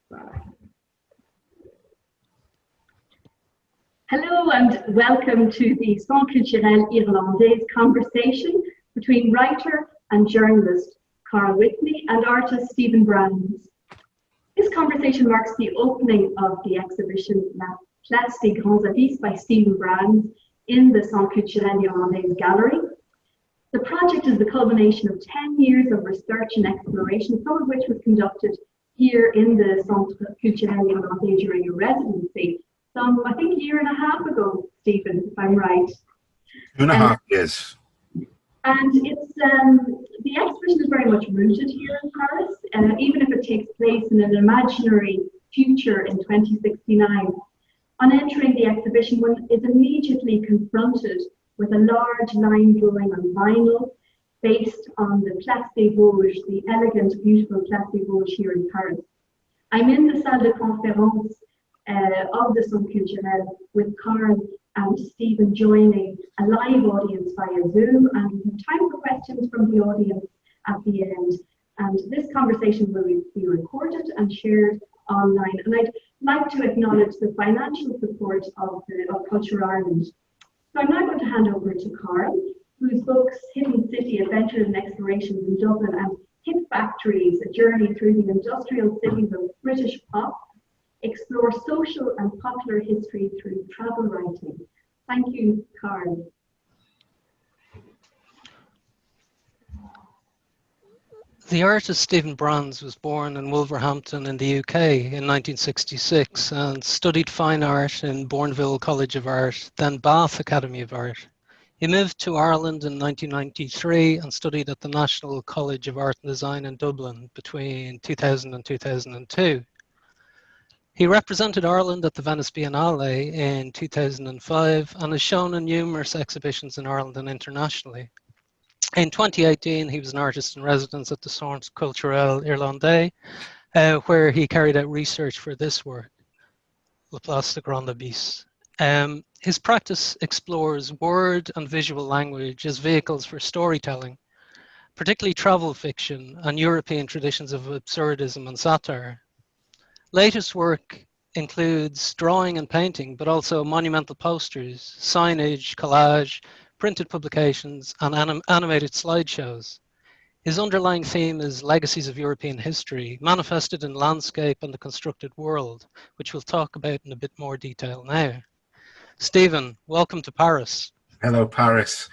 Right. Hello and welcome to the Culturel Irlandais conversation between writer and journalist Karl Whitney and artist Stephen Brands. This conversation marks the opening of the exhibition La Place des Grands Abysses by Stephen Brands in the Culturel Irlandais gallery. The project is the culmination of 10 years of research and exploration, some of which was conducted here in the Centre Culturel Irlandais during your residency, I think a year and a half ago, Stephen, if I'm right. 2.5 years. And it's the exhibition is very much rooted here in Paris, even if it takes place in an imaginary future in 2069. On entering the exhibition, one is immediately confronted with a large line drawing on vinyl based on the Place des Vosges, the elegant, beautiful Place des Vosges here in Paris. I'm in the salle de conférence of the Culturel with Karl and Stephen joining a live audience via Zoom, and we have time for questions from the audience at the end. And this conversation will be recorded and shared online. And I'd like to acknowledge the financial support of Culture Ireland. So I'm now going to hand over to Karl, whose books Hidden City, Adventures and Explorations in Dublin and Hit Factories, A Journey Through the Industrial Cities of British Pop, explore social and popular history through travel writing. Thank you, Karl. The artist Stephen Brands was born in Wolverhampton in the UK in 1966 and studied fine art in Bourneville College of Art, then Bath Academy of Art. He moved to Ireland in 1993 and studied at the National College of Art and Design in Dublin between 2000 and 2002. He represented Ireland at the Venice Biennale in 2005 and is shown in numerous exhibitions in Ireland and internationally. In 2018, he was an artist in residence at the Centre Culturel Irlandais, where he carried out research for this work, La Place des Grands Abysses. His practice explores word and visual language as vehicles for storytelling, particularly travel fiction and European traditions of absurdism and satire. Latest work includes drawing and painting, but also monumental posters, signage, collage, printed publications, and animated slideshows. His underlying theme is legacies of European history, manifested in landscape and the constructed world, which we'll talk about in a bit more detail now. Stephen, welcome to Paris. Hello, Paris.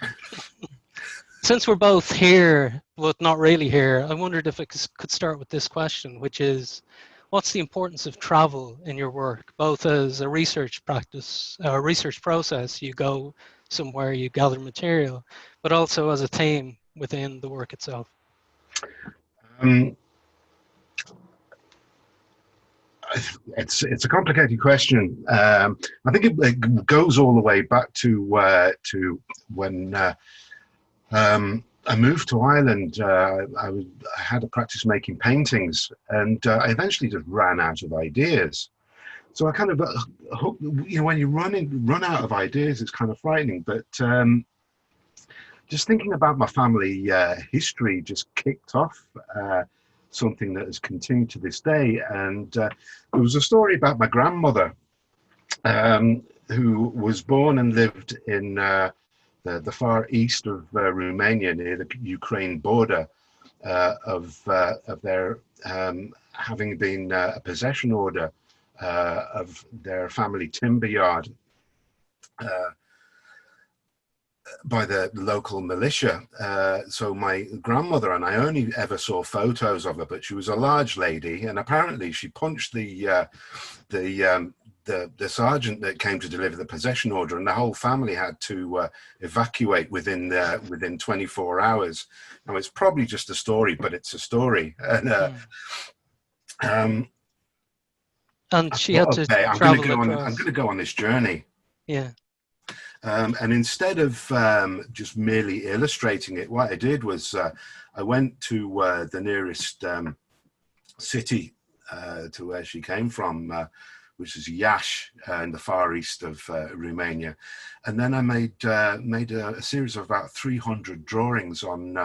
Since we're both here, but not really here, I wondered if I could start with this question, which is, what's the importance of travel in your work, both as a research practice, a research process, you go somewhere, you gather material, but also as a theme within the work itself? It's a complicated question. I think it goes all the way back to when I moved to Ireland. I had a practice making paintings, and I eventually just ran out of ideas. So I kind of, when you run out of ideas, it's kind of frightening. But just thinking about my family history just kicked off something that has continued to this day. And there was a story about my grandmother, who was born and lived in the far east of Romania, near the Ukraine border, of their having been a possession order of their family timber yard by the local militia. So my grandmother, and I only ever saw photos of her, but she was a large lady, and apparently she punched the sergeant that came to deliver the possession order, and the whole family had to evacuate within 24 hours. Now, it's probably just a story, but it's a story. And she had to okay, I'm going to go on this journey. Yeah. And instead of just merely illustrating it, what I did was I went to the nearest city to where she came from, which is Iași, in the far east of Romania. And then I made a series of about 300 drawings on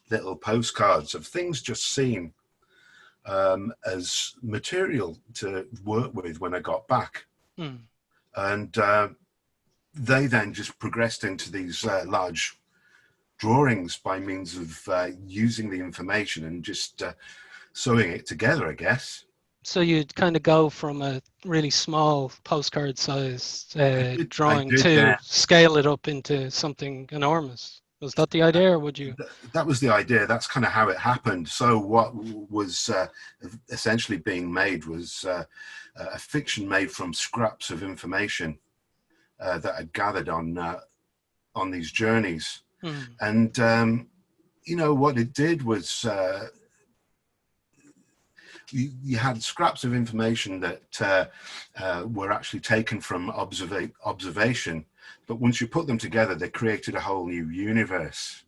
little postcards of things just seen. as material to work with when I got back. And they then just progressed into these large drawings by means of using the information and just sewing it together, I guess. So you'd kind of go from a really small postcard size drawing to scale it up into something enormous. Was that the idea, or would you? That was the idea. That's kind of how it happened. So what was essentially being made was a fiction made from scraps of information that I'd gathered on these journeys. And you know, what it did was you had scraps of information that were actually taken from observation, but once you put them together, they created a whole new universe.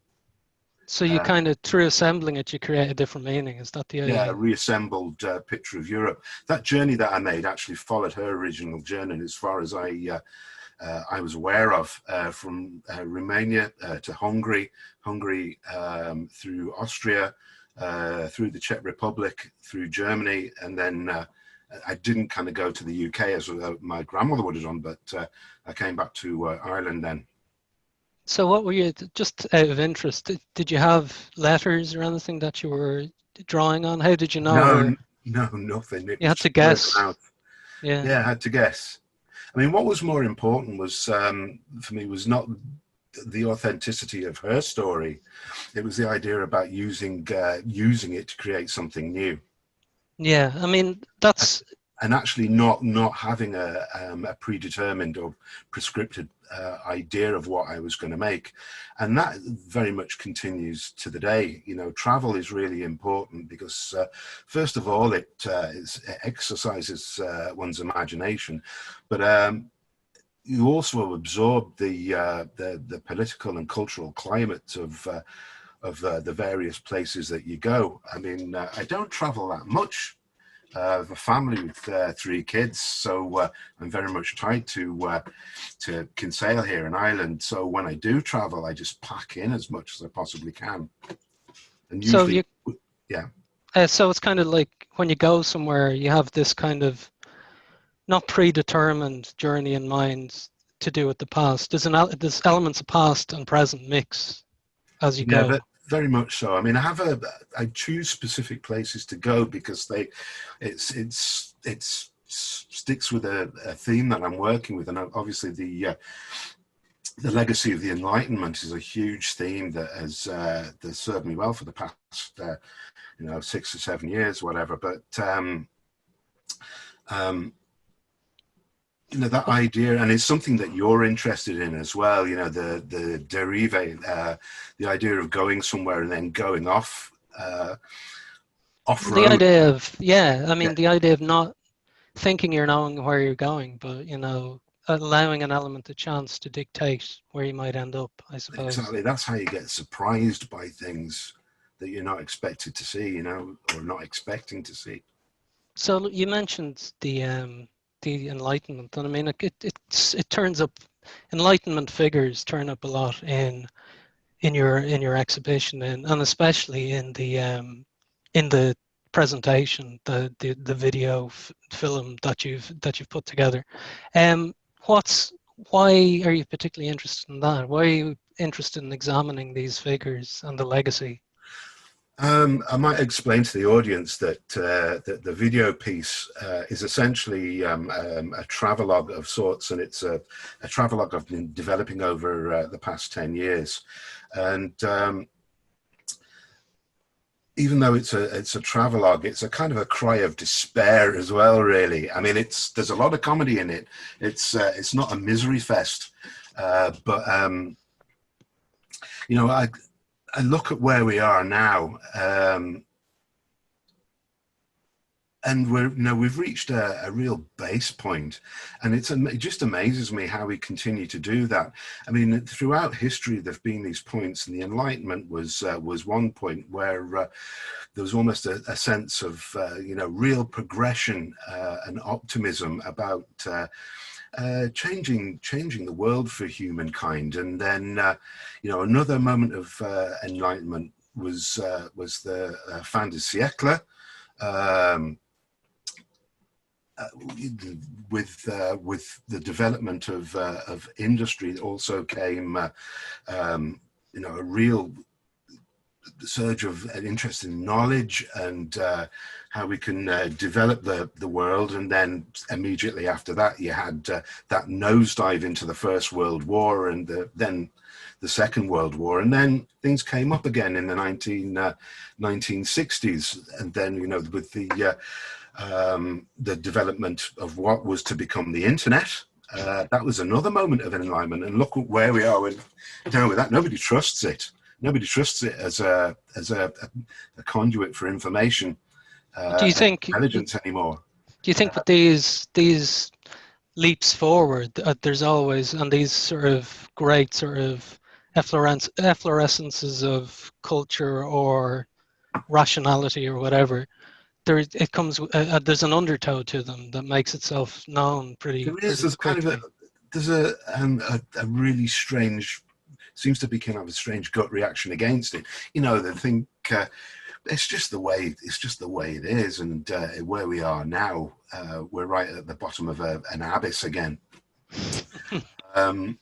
So you kind of, through assembling it, you create a different meaning. Is that the idea? Yeah, a reassembled picture of Europe. That journey that I made actually followed her original journey, as far as I was aware of, from Romania to Hungary, through Austria, through the Czech Republic, through Germany, and then I didn't kind of go to the UK as my grandmother would have done, but I came back to Ireland then. So what were you, just out of interest, did you have letters or anything that you were drawing on? How did you know? No, nothing. You had to guess. Yeah, I had to guess. I mean, what was more important was, for me, was not the authenticity of her story. It was the idea about using it to create something new. Yeah, I mean, that's... And actually not having a predetermined or prescripted idea of what I was going to make. And that very much continues to the day. You know, travel is really important because, first of all, it exercises one's imagination, but you also absorb the political and cultural climate of the various places that you go. I mean, I don't travel that much. I have a family with 3 kids, so I'm very much tied to Kinsale here in Ireland. So when I do travel, I just pack in as much as I possibly can. And usually, so it's kind of like when you go somewhere, you have this kind of not predetermined journey in mind to do with the past. There's elements of past and present mix as you go. But very much so. I mean, I choose specific places to go because it sticks with a theme that I'm working with, and obviously the legacy of the Enlightenment is a huge theme that has served me well for the past 6 or 7 years, whatever. But that idea, and it's something that you're interested in as well, the derive, the idea of going somewhere and then going off road. The idea of, the idea of not thinking you're knowing where you're going, but, allowing an element of chance to dictate where you might end up, I suppose. Exactly. That's how you get surprised by things that you're not expected to see, or not expecting to see. So you mentioned the Enlightenment, and I mean, it turns up. Enlightenment figures turn up a lot in your exhibition, and especially in the presentation, the video film that you've put together. Why are you particularly interested in that? Why are you interested in examining these figures and the legacy? I might explain to the audience that the video piece is essentially a travelogue of sorts, and it's a travelogue I've been developing over the past 10 years. And even though it's a travelogue, it's a kind of a cry of despair as well, really. I mean, there's a lot of comedy in it. It's not a misery fest, but I look at where we are now, and we've reached a real base point, and it just amazes me how we continue to do that. I mean, throughout history, there've been these points, and the Enlightenment was one point where there was almost a sense of real progression and optimism about changing the world for humankind. And then another moment of enlightenment was the fin de siècle, um, with the development of industry also came you know, a real surge of an interest in knowledge and how we can develop the world. And then immediately after that, you had that nosedive into the First World War and then the Second World War. And then things came up again in the 1960s. And then, you know, with the development of what was to become the internet, that was another moment of enlightenment. And look where we are with that. Nobody trusts it. Nobody trusts it as a conduit for information. Do you think intelligence anymore? Do you think with these leaps forward, there's always, and these sort of great sort of efflorescences of culture or rationality or whatever, it comes there's an undertow to them that makes itself known pretty There's quickly. kind of there's a really strange, seems to be kind of a strange gut reaction against it. You know, they think it's just the way it is, and where we are now, we're right at the bottom of an abyss again. You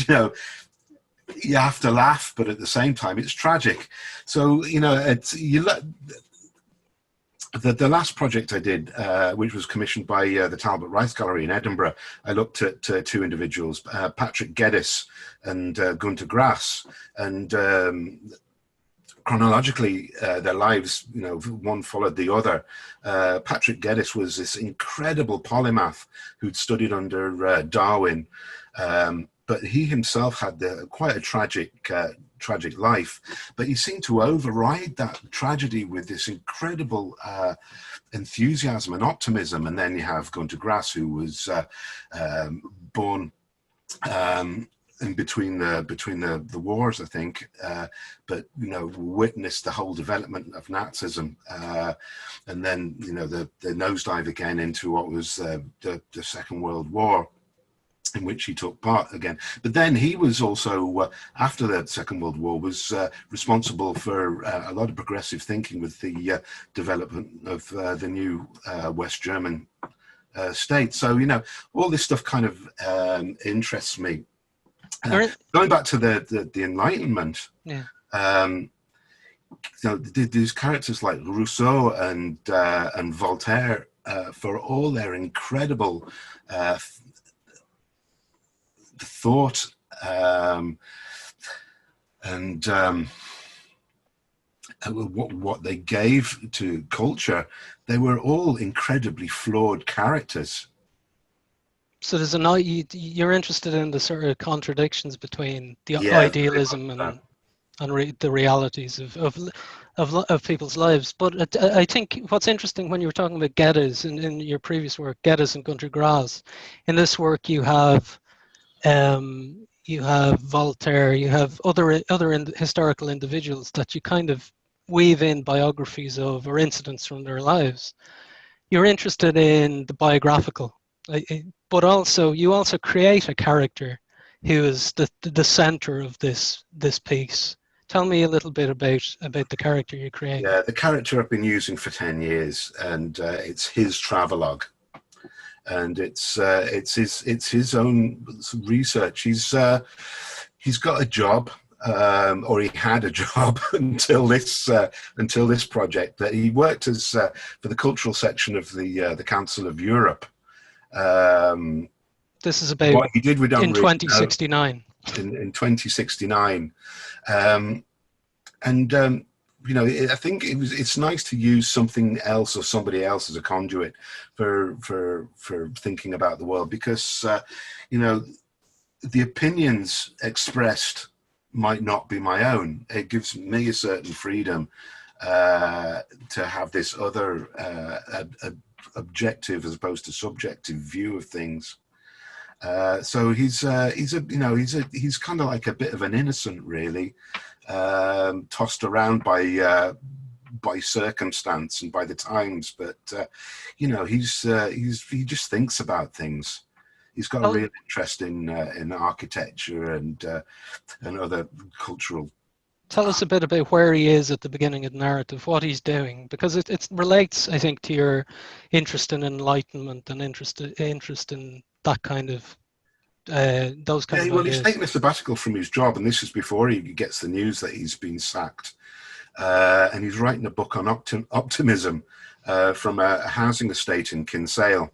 know, you have to laugh, but at the same time, it's tragic. So, you know, the last project I did, which was commissioned by the Talbot Rice Gallery in Edinburgh, I looked at two individuals, Patrick Geddes and Gunter Grass, and chronologically, their lives, you know, one followed the other. Patrick Geddes was this incredible polymath who'd studied under Darwin, but he himself had quite a tragic life. But he seemed to override that tragedy with this incredible enthusiasm and optimism. And then you have Gunter Grass, who was born in between the wars, I think, but, you know, witnessed the whole development of Nazism, and then, you know, the nosedive again into what was the Second World War, in which he took part again. But then he was also, after the Second World War, was responsible for a lot of progressive thinking with the development of the new West German state. So, you know, all this stuff kind of interests me. Going back to the Enlightenment, yeah. You know, these characters like Rousseau and Voltaire, for all their incredible thought and what they gave to culture, they were all incredibly flawed characters. So there's you're interested in the sort of contradictions between the idealism and the realities of people's lives. But I think what's interesting when you were talking about Geddes in your previous work, Geddes and Gunter Grass, in this work you have Voltaire, you have other historical individuals that you kind of weave in biographies of or incidents from their lives. You're interested in the biographical, but also you also create a character who is the center of this piece. Tell me a little bit about the character you create. Yeah, the character I've been using for 10 years, and it's his travelogue, and it's his own research. He's got a job, or he had a job until this project. That he worked as for the cultural section of the Council of Europe. This is about what he did with in 2069. In 2069, you know, I think it's nice to use something else or somebody else as a conduit for thinking about the world, because you know, the opinions expressed might not be my own. It gives me a certain freedom to have this other objective as opposed to subjective view of things. So he's kind of like a bit of an innocent, really, tossed around by circumstance and by the times. But you know, he just thinks about things. He's got a real interest in architecture and other cultural Tell us a bit about where he is at the beginning of the narrative, what he's doing, because it relates, I think, to your interest in enlightenment and interest in that kind of those kind of Well, he's ideas. taken a sabbatical from his job, and this is before he gets the news that he's been sacked. And he's writing a book on optimism from a housing estate in Kinsale,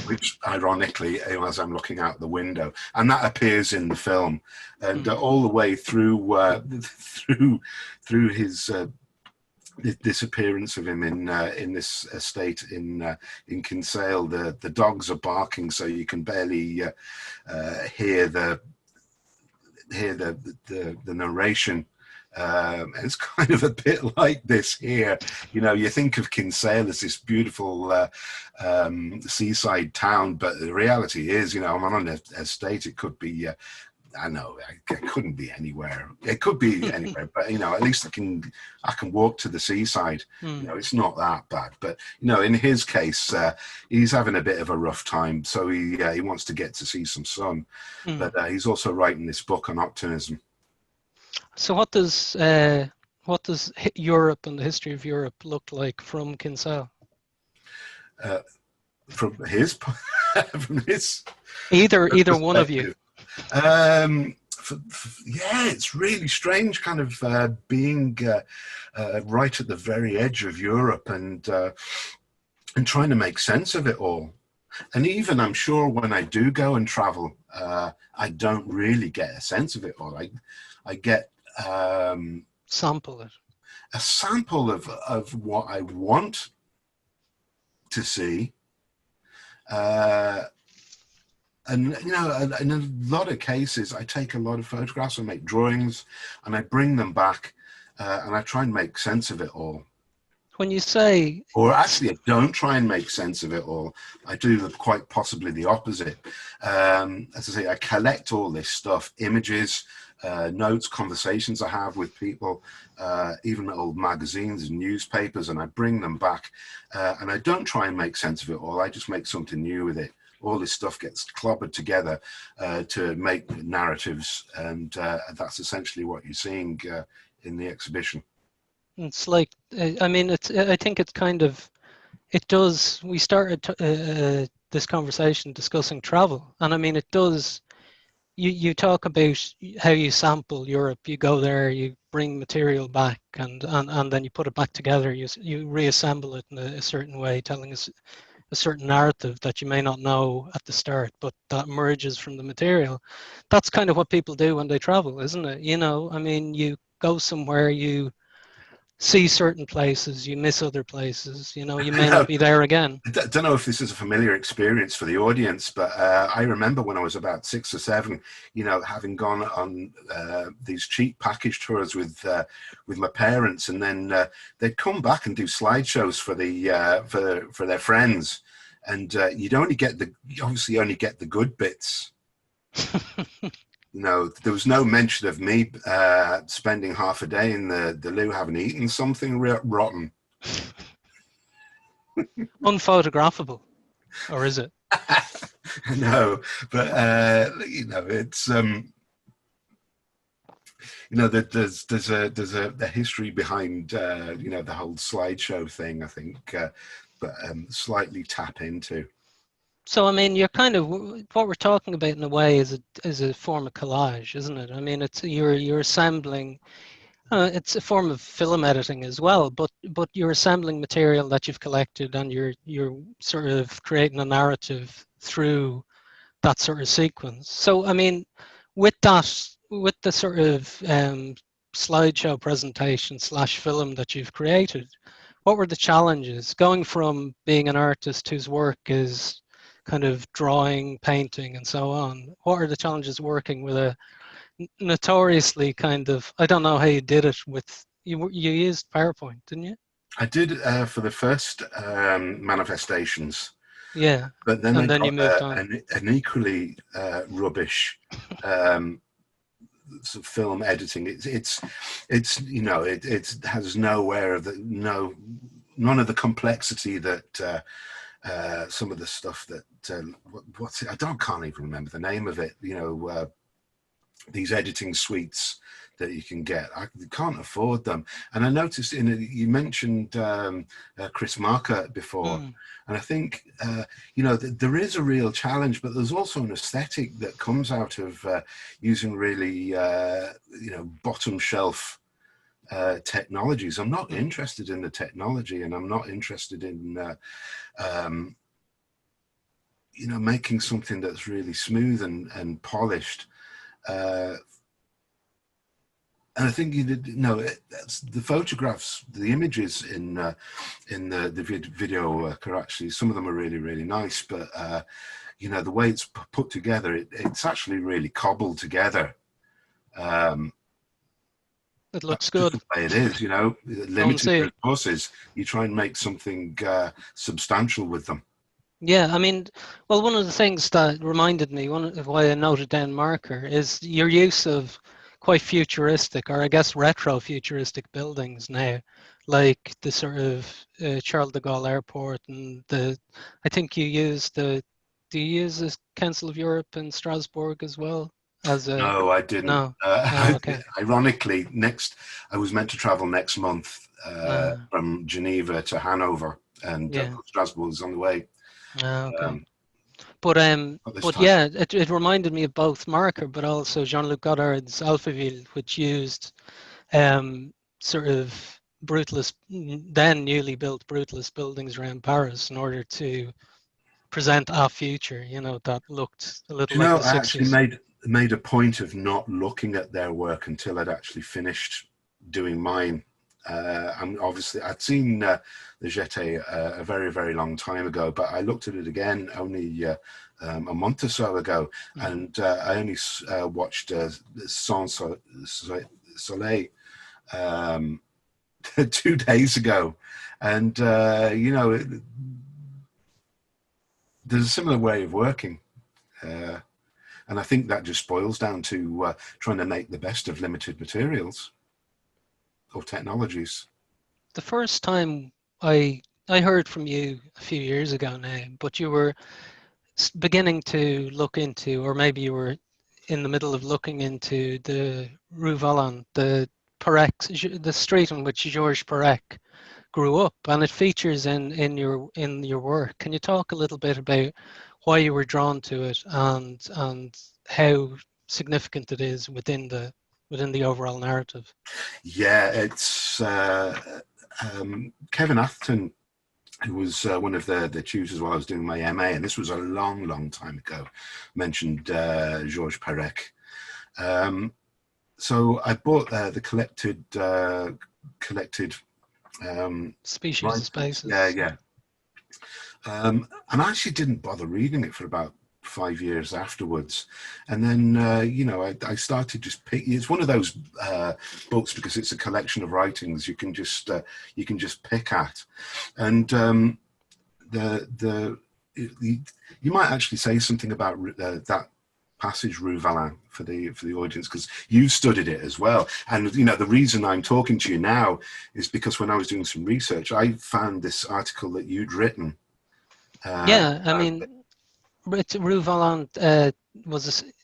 which ironically, as I'm looking out the window, and that appears in the film, and all the way through through his disappearance of him in this estate in Kinsale, the dogs are barking, so you can barely hear the narration. It's kind of a bit like this here. You know, you think of Kinsale as this beautiful seaside town, but the reality is, you know, I'm on an estate. It could be, I know it couldn't be anywhere. It could be anywhere, but you know, at least I can walk to the seaside. You know, it's not that bad. But you know, in his case, he's having a bit of a rough time, so he wants to get to see some sun. But he's also writing this book on optimism. So what does Europe and the history of Europe look like from Kinsale? From his either one of you. Yeah, it's really strange, kind of being right at the very edge of Europe and trying to make sense of it all. And even I'm sure when I do go and travel, I don't really get a sense of it all. I get sample it. A sample of what I want to see. And, you know, in a lot of cases, I take a lot of photographs and make drawings and I bring them back and I try and make sense of it all. When you say... Or actually, I don't try and make sense of it all. I do quite possibly the opposite. As I say, I collect all this stuff, images, notes, conversations I have with people, even old magazines and newspapers, and I bring them back. And I don't try and make sense of it all. I just make something new with it. All this stuff gets clobbered together to make narratives, and that's essentially what you're seeing in the exhibition. It's like, I mean, I think it's kind of, it does, we started this conversation discussing travel, and I mean, it does, you talk about how you sample Europe, you go there, you bring material back, and then you put it back together, you reassemble it in a certain way, telling us a certain narrative that you may not know at the start, but that emerges from the material. That's kind of what people do when they travel, isn't it? You know, I mean, you go somewhere, you see certain places, you miss other places, you know, you may not be there again. I don't know if this is a familiar experience for the audience, but I remember when I was about 6 or 7, you know, having gone on these cheap package tours with my parents, and then they'd come back and do slideshows for the for their friends, and you obviously only get the good bits. You know, there was no mention of me spending half a day in the loo having eaten something rotten. Unphotographable, or is it? No, but you know, it's you know, there's a history behind you know, the whole slideshow thing, I think, but slightly tap into. So I mean, you're kind of, what we're talking about in a way is a form of collage, isn't it? I mean, it's you're assembling. It's a form of film editing as well, but you're assembling material that you've collected, and you're sort of creating a narrative through that sort of sequence. So I mean, with the sort of slideshow presentation / film that you've created, what were the challenges going from being an artist whose work is kind of drawing, painting, and so on? What are the challenges working with a notoriously kind of, I don't know how you did it with, you used PowerPoint, didn't you? I did for the first manifestations. Yeah. But then and I then you moved got on. an equally rubbish sort of film editing. It's you know, it has nowhere of none of the complexity that some of the stuff that can't even remember the name of it. You know, these editing suites that you can get. I can't afford them. And I noticed you mentioned Chris Marker before, and I think there is a real challenge, but there's also an aesthetic that comes out of using really bottom shelf technologies. I'm not interested in the technology, and I'm not interested in making something that's really smooth and polished. And I think that's the photographs, the images in the video are actually, some of them are really, really nice, but the way it's put together, it's actually really cobbled together. It looks good. The way it is, limited resources. You try and make something substantial with them. Yeah, I mean, well, one of the things that reminded me, one of why I noted down Marker, is your use of quite futuristic, or I guess retro-futuristic buildings now, like the sort of Charles de Gaulle Airport, and I think you use do you use the Council of Europe in Strasbourg as well? No, I didn't. No. Okay. Ironically, I was meant to travel next month from Geneva to Hanover, and Strasbourg is on the way. Okay. But yeah, it reminded me of both Marker, but also Jean-Luc Godard's Alphaville, which used sort of then newly built brutalist buildings around Paris in order to present a future, that looked a little like the 60s. I actually made a point of not looking at their work until I'd actually finished doing mine. And obviously, I'd seen the Jetée a very, very long time ago, but I looked at it again only a month or so ago, and I only watched Sans Soleil 2 days ago, and there's a similar way of working. And I think that just boils down to trying to make the best of limited materials or technologies. The first time I heard from you a few years ago now, but you were beginning to look into, or maybe you were in the middle of looking into the Rue Volonte, the street on which Georges Perek grew up, and it features in your work. Can you talk a little bit about why you were drawn to it and how significant it is within the overall narrative? Yeah, it's Kevin Atherton, who was one of the tutors while I was doing my MA, and this was a long, long time ago, mentioned Georges Perek. So I bought the collected Species of Spaces. Yeah. And I actually didn't bother reading it for about 5 years afterwards, and then I started just picking. It's one of those books, because it's a collection of writings you can just pick at, and you might actually say something about that passage Rue Valin for the audience, because you studied it as well. And the reason I'm talking to you now is because when I was doing some research, I found this article that you'd written. I mean, Rue Volonte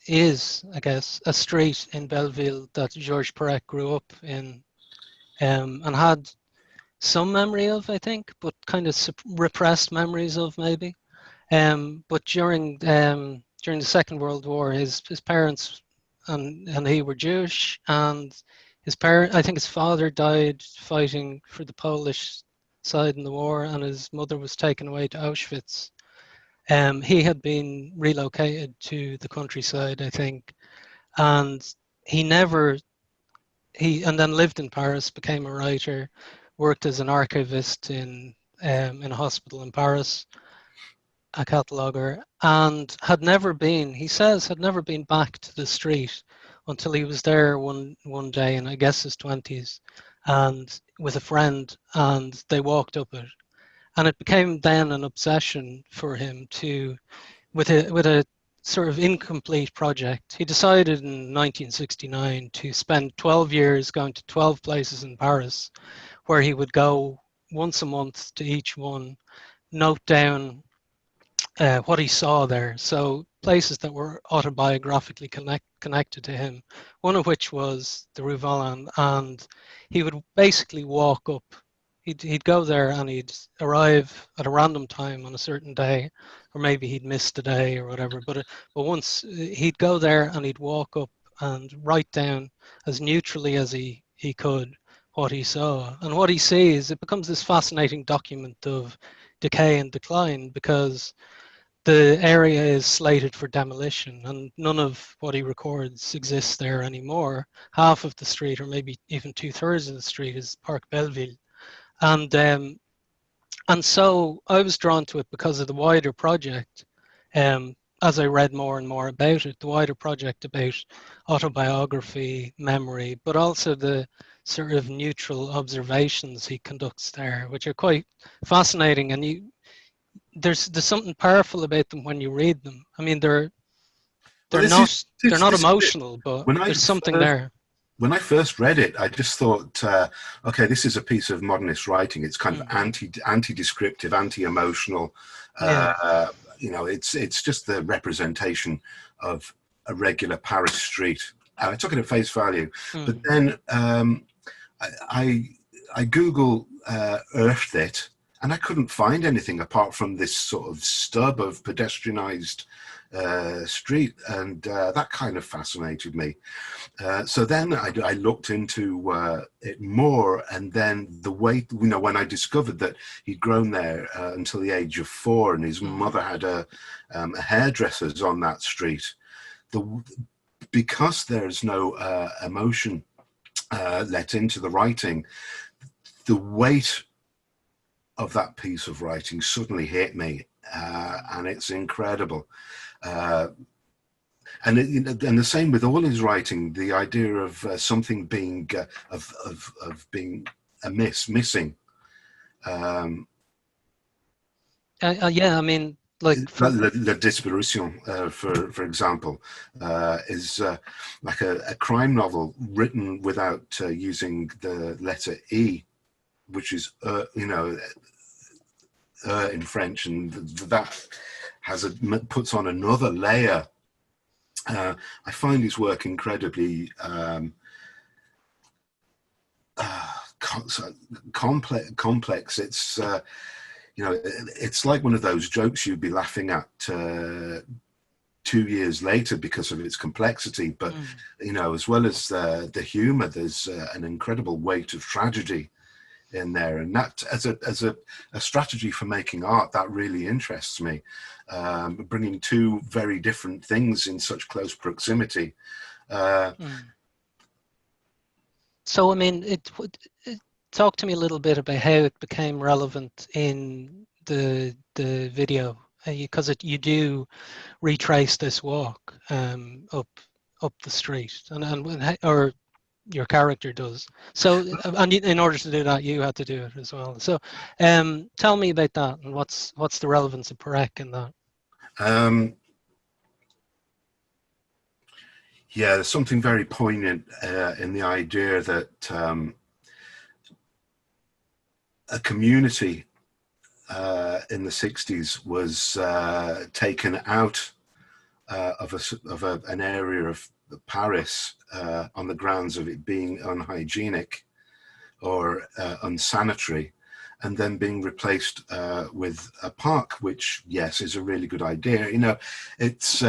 is, I guess, a street in Belleville that Georges Perek grew up in, and had some memory of, I think, but kind of repressed memories of, maybe. But during the Second World War, his parents and he were Jewish, and I think his father died fighting for the Polish side in the war, and his mother was taken away to Auschwitz. He had been relocated to the countryside, I think, and and then lived in Paris, became a writer, worked as an archivist in a hospital in Paris, a cataloger, and he says had never been back to the street until he was there one day in, I guess, his 20s, and with a friend, and they walked up it. And it became then an obsession for him with a sort of incomplete project. He decided in 1969 to spend 12 years going to 12 places in Paris, where he would go once a month to each one, note down what he saw there. So places that were autobiographically connected to him, one of which was the Rue Volant, and he would basically walk up. He'd go there and he'd arrive at a random time on a certain day, or maybe he'd miss the day or whatever. But once he'd go there and he'd walk up and write down as neutrally as he could what he saw. And what he sees, it becomes this fascinating document of decay and decline, because the area is slated for demolition and none of what he records exists there anymore. Half of the street, or maybe even 2/3 of the street, is Parc Belleville. And so I was drawn to it because of the wider project. As I read more and more about it, the wider project about autobiography, memory, but also the sort of neutral observations he conducts there, which are quite fascinating. And there's something powerful about them when you read them. I mean, they're not emotional, but there's something there. When I first read it, I just thought, okay, this is a piece of modernist writing. It's kind of anti-descriptive, anti-emotional. You know, it's just the representation of a regular Paris street. I took it at face value, but then I Google earthed it, and I couldn't find anything apart from this sort of stub of pedestrianized street, and that kind of fascinated me. So then I looked into it more, and then the way, you know, when I discovered that he'd grown there until the age of 4, and his mother had a hairdresser's on that street, because there's no emotion let into the writing, the weight of that piece of writing suddenly hit me, and it's incredible. And the same with all his writing, the idea of something being of being missing. Yeah, I mean, like La Disparition, for example, is like a crime novel written without using the letter E, which is you know, in French, and that puts on another layer. I find his work incredibly complex. It's you know, it's like one of those jokes you'd be laughing at 2 years later because of its complexity. But you know, as well as the humor, there's an incredible weight of tragedy in there, and that as a strategy for making art, that really interests me. Bringing two very different things in such close proximity. So I mean, talk to me a little bit about how it became relevant in the video, because you do retrace this walk up the street, or your character does. So, and in order to do that, you had to do it as well. So, tell me about that, and what's the relevance of Perek in that? Yeah, there's something very poignant in the idea that a community in the 60s was taken out of an area of Paris on the grounds of it being unhygienic or unsanitary, and then being replaced with a park, which, yes, is a really good idea. You know, it's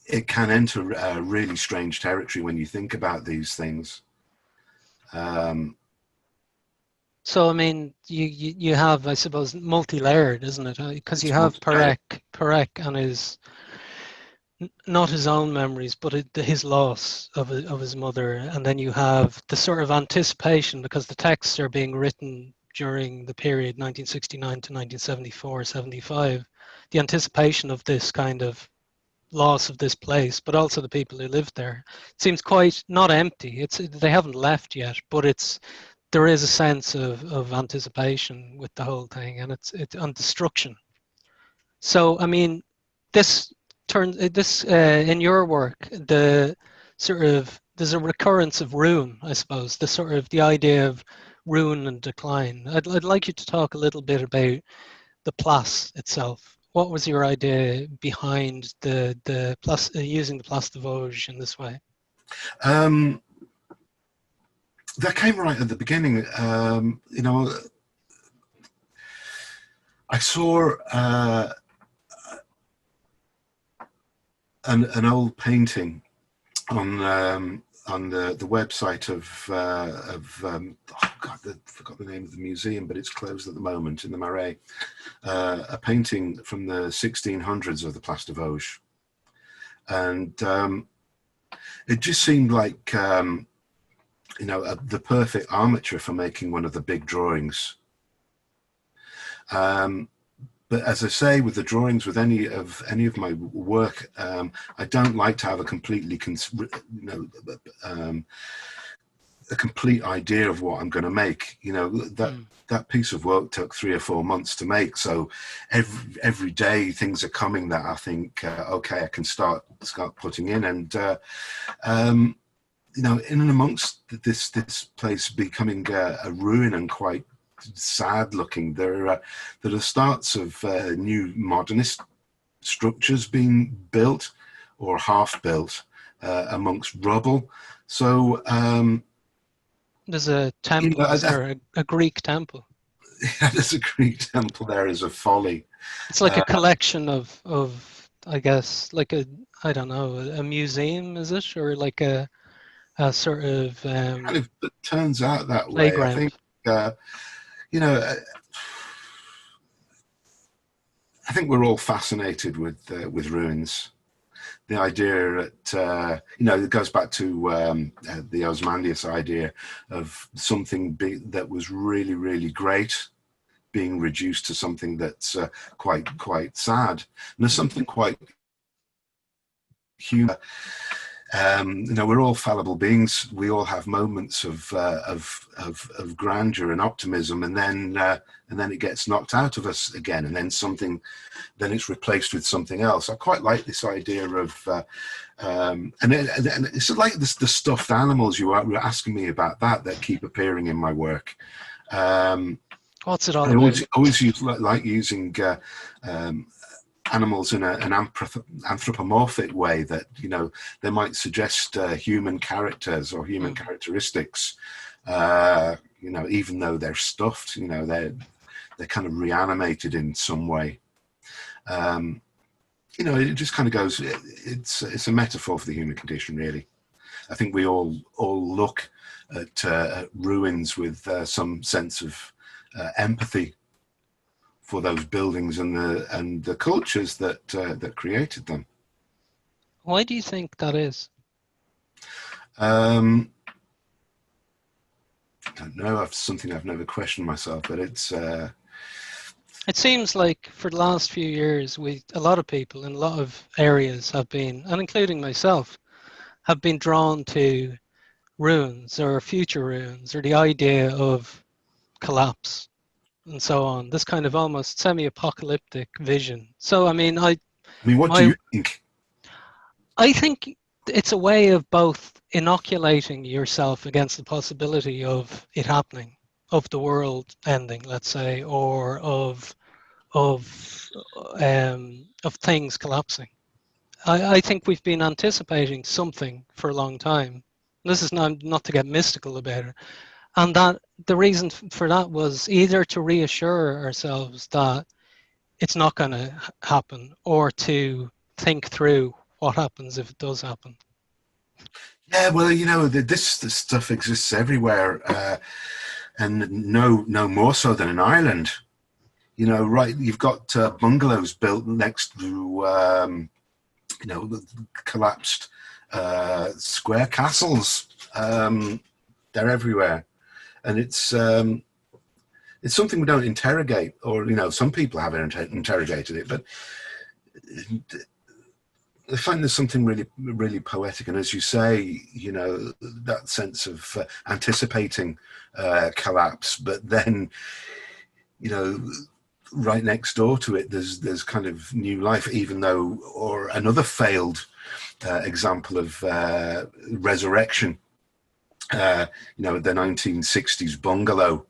it can enter really strange territory when you think about these things. So I mean, you have, I suppose, multi-layered, isn't it? Because you have Perek and his, not his own memories, but his loss of his mother, and then you have the sort of anticipation, because the texts are being written during the period 1969 to 1974, 75. The anticipation of this kind of loss of this place, but also the people who lived there. It seems quite not empty. They haven't left yet, but there is a sense of anticipation with the whole thing, and it's on destruction. So I mean, this in your work, the sort of, there's a recurrence of ruin, I suppose. The idea of ruin and decline. I'd like you to talk a little bit about the place itself? What was your idea behind the place, using the Place de Vosges in this way? That came right at the beginning. You know, I saw an old painting on the website of oh God, I forgot the name of the museum, but it's closed at the moment, in the Marais. A painting from the 1600s of the Place de Vosges, and it just seemed like you know, the perfect armature for making one of the big drawings. But as I say, with the drawings, with any of my work, I don't like to have a completely, a complete idea of what I'm going to make. You know, that piece of work took 3 or 4 months to make. So every day things are coming that I think, okay, I can start putting in. And you know, in and amongst this place becoming a ruin and quite sad looking, there are starts of new modernist structures being built or half built amongst rubble. So there's a temple, you know, is there a Greek temple? Yeah, there's a Greek temple there as a folly. It's like a collection of I guess, like I don't know, a museum, is it? Or like a sort of kind of it turns out that playground. way. I think you know, I think we're all fascinated with ruins. The idea that you know, it goes back to the Osmandius idea of something that was really, really great being reduced to something that's quite sad. And there's something quite human. You know, we're all fallible beings. We all have moments of grandeur and optimism, and then it gets knocked out of us again, and then it's replaced with something else. I quite like this idea of, and it's like the stuffed animals you were asking me about that keep appearing in my work. What's it all I about? always like using animals in an anthropomorphic way, that, you know, they might suggest human characters or human characteristics, you know, even though they're stuffed, you know, they're kind of reanimated in some way. You know, it just kind of goes, it's a metaphor for the human condition, really. I think we all look at ruins with some sense of empathy for those buildings and the cultures that created them. Why do you think that is? I don't know. It's something I've never questioned myself, but it's. It seems like for the last few years, a lot of people in a lot of areas have been, and including myself, have been drawn to ruins or future ruins, or the idea of collapse and so on. This kind of almost semi-apocalyptic vision. So, I mean, what do you think? I think it's a way of both inoculating yourself against the possibility of it happening, of the world ending, let's say, or of things collapsing. I think we've been anticipating something for a long time. This is not to get mystical about it, and that the reason for that was either to reassure ourselves that it's not going to happen, or to think through what happens if it does happen. Yeah, well, you know, this stuff exists everywhere, and no more so than in Ireland. You know, right? You've got bungalows built next to, you know, the collapsed square castles. They're everywhere, and it's something we don't interrogate, or, you know, some people haven't interrogated it, but I find there's something really, really poetic, and as you say, you know, that sense of anticipating collapse, but then, you know, right next door to it, there's kind of new life, even though, or another failed example of resurrection. You know, the 1960s bungalow.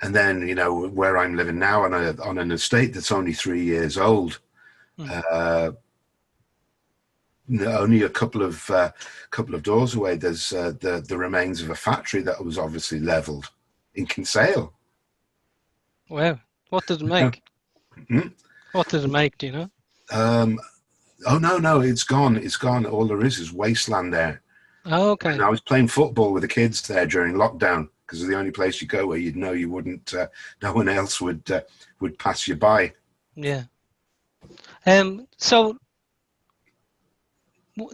And then, you know, where I'm living now on an estate that's only 3 years old, only a couple of doors away, there's the remains of a factory that was obviously levelled in Kinsale. Wow. What did it make? What did it make, do you know? Oh, no, it's gone. It's gone. All there is wasteland there. Oh, okay. And I was playing football with the kids there during lockdown, because it's the only place you go where you'd know you wouldn't, no one else would pass you by. Yeah. So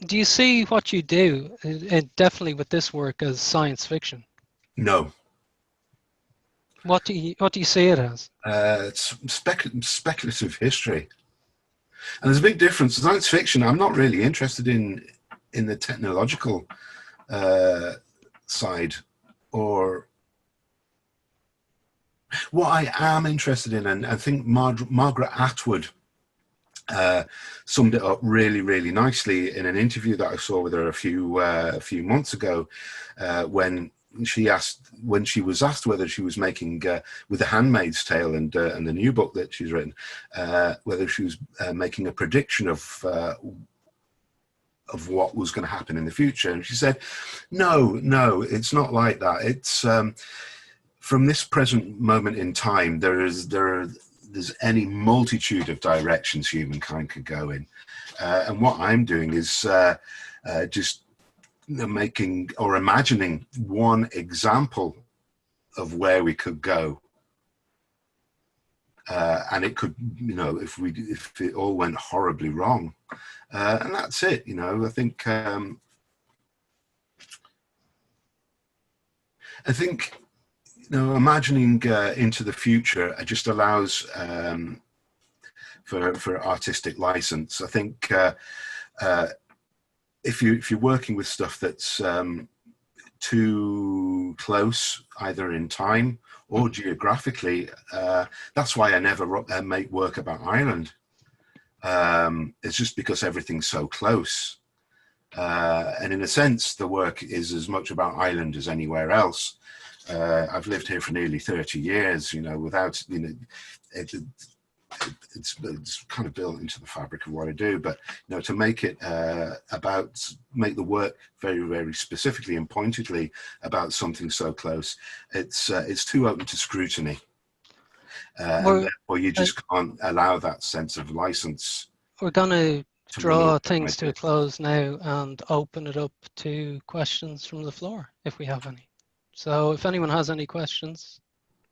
do you see what you do, definitely with this work, as science fiction? No. What do you see it as? It's speculative history. And there's a big difference. Science fiction, I'm not really interested in the technological side, or what I am interested in, and I think Margaret Atwood summed it up really, really nicely in an interview that I saw with her a few months ago, when she was asked whether she was making with The Handmaid's Tale and the new book that she's written, whether she was making a prediction of what was going to happen in the future, and she said, no, it's not like that. It's from this present moment in time, there's any multitude of directions humankind could go in, and what I'm doing is just making or imagining one example of where we could go, and it could, you know, if it all went horribly wrong, and that's it. You know, I think you know, imagining into the future just allows for artistic license. I think if you're working with stuff that's too close, either in time or geographically, that's why I never make work about Ireland. It's just because everything's so close, and in a sense, the work is as much about Ireland as anywhere else. I've lived here for nearly 30 years. You know, without, you know, it's kind of built into the fabric of what I do. But, you know, to make it make the work very, very specifically and pointedly about something so close, it's too open to scrutiny, and therefore you just can't allow that sense of license. We're going to draw things to a close now and open it up to questions from the floor, if we have any. So if anyone has any questions,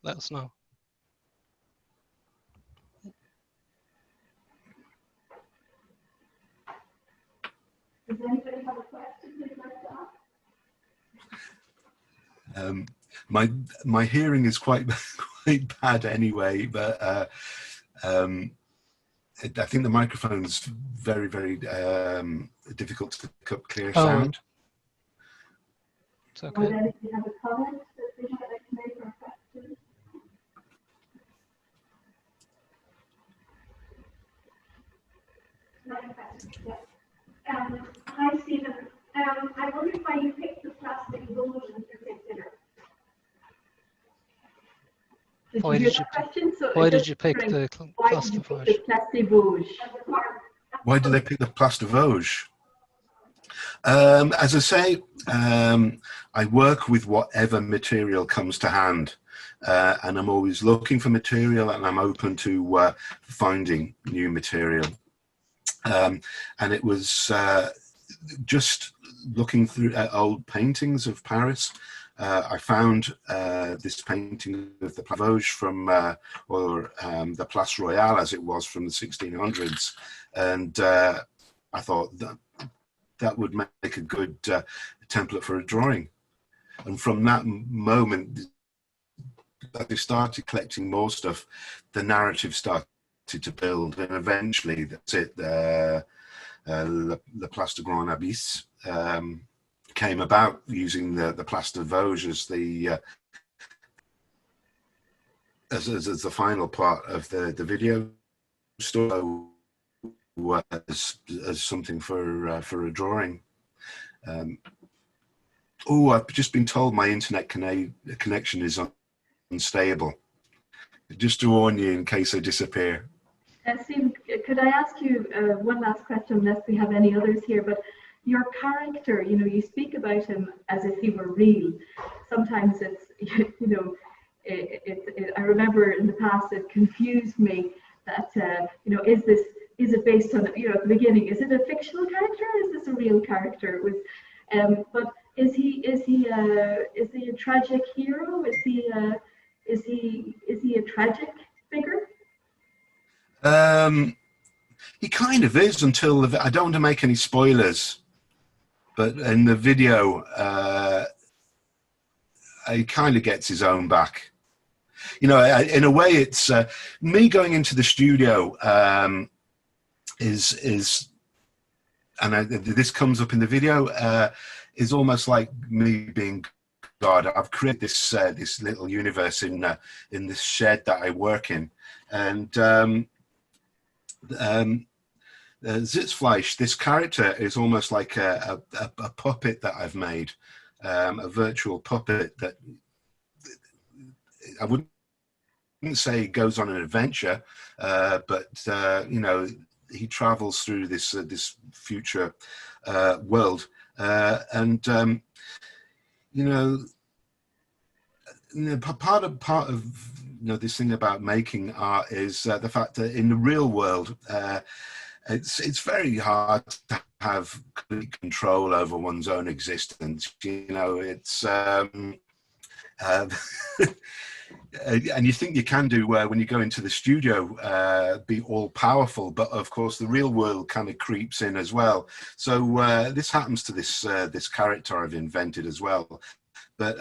let us know. Does anybody have a question they'd like to ask? My hearing is quite bad anyway, but I think the microphone's very, very difficult to pick up clear sound. It's okay. Or then if you have a comment that they might like to make or a question. Hi, Stephen. I wondered why you picked the plastic Vosges in particular. Why did you pick the plaster Vosges? Why did they pick the plaster Vosges? As I say, I work with whatever material comes to hand, and I'm always looking for material, and I'm open to finding new material. And it was just looking through old paintings of Paris. I found this painting of the Vosges from, the Place Royale as it was from the 1600s, and I thought that would make a good template for a drawing. And from that moment, as I started collecting more stuff, the narrative started to build, and eventually that's it. Le Place de Grand Abyss came about using the Place de Vosges as the final part of the video story, as something for a drawing. I've just been told my internet connection is unstable. just to warn you in case I disappear. Stephen, could I ask you one last question, unless we have any others here? But your character, you know, you speak about him as if he were real. Sometimes it's, you know, I remember in the past it confused me that, you know, is it based on, you know, at the beginning, is it a fictional character or is this a real character? But is he a tragic hero? Is he a tragic figure? He kind of is until I don't want to make any spoilers, but in the video, he kind of gets his own back. You know, in a way, it's me going into the studio and this comes up in the video, is almost like me being God. I've created this little universe in this shed that I work in, and Sitzfleisch, this character is almost like a puppet that I've made, a virtual puppet that I wouldn't say goes on an adventure, but you know, he travels through this future world, and you know, part of you know, this thing about making art is the fact that in the real world, it's very hard to have complete control over one's own existence. You know, it's and you think you can do when you go into the studio, be all powerful, but of course the real world kind of creeps in as well. So this happens to this character I've invented as well. But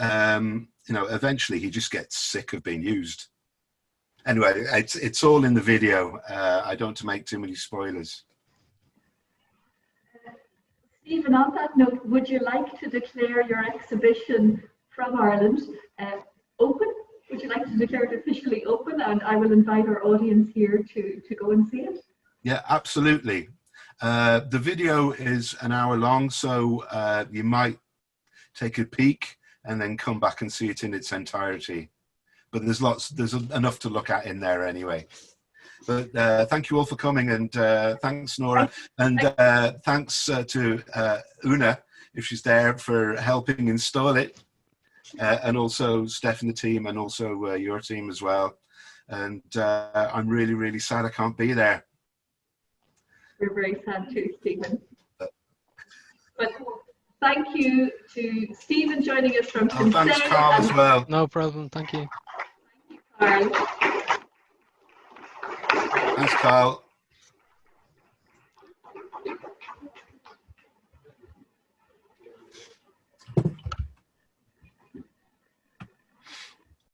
you know, eventually he just gets sick of being used. Anyway, it's all in the video. I don't want to make too many spoilers. Stephen, on that note, would you like to declare your exhibition from Ireland open? Would you like to declare it officially open? And I will invite our audience here to go and see it. Yeah, absolutely. The video is an hour long, so you might take a peek and then come back and see it in its entirety. But there's enough to look at in there anyway. But thank you all for coming, and thanks, Nora, and thanks to Una, if she's there, for helping install it, and also Steph and the team, and also your team as well. And I'm really, really sad I can't be there. We're very sad too, Stephen. But thank you to Stephen joining us from Kinsale. Thanks, Carl, as well. No problem. Thank you. Carl. Thanks, Carl.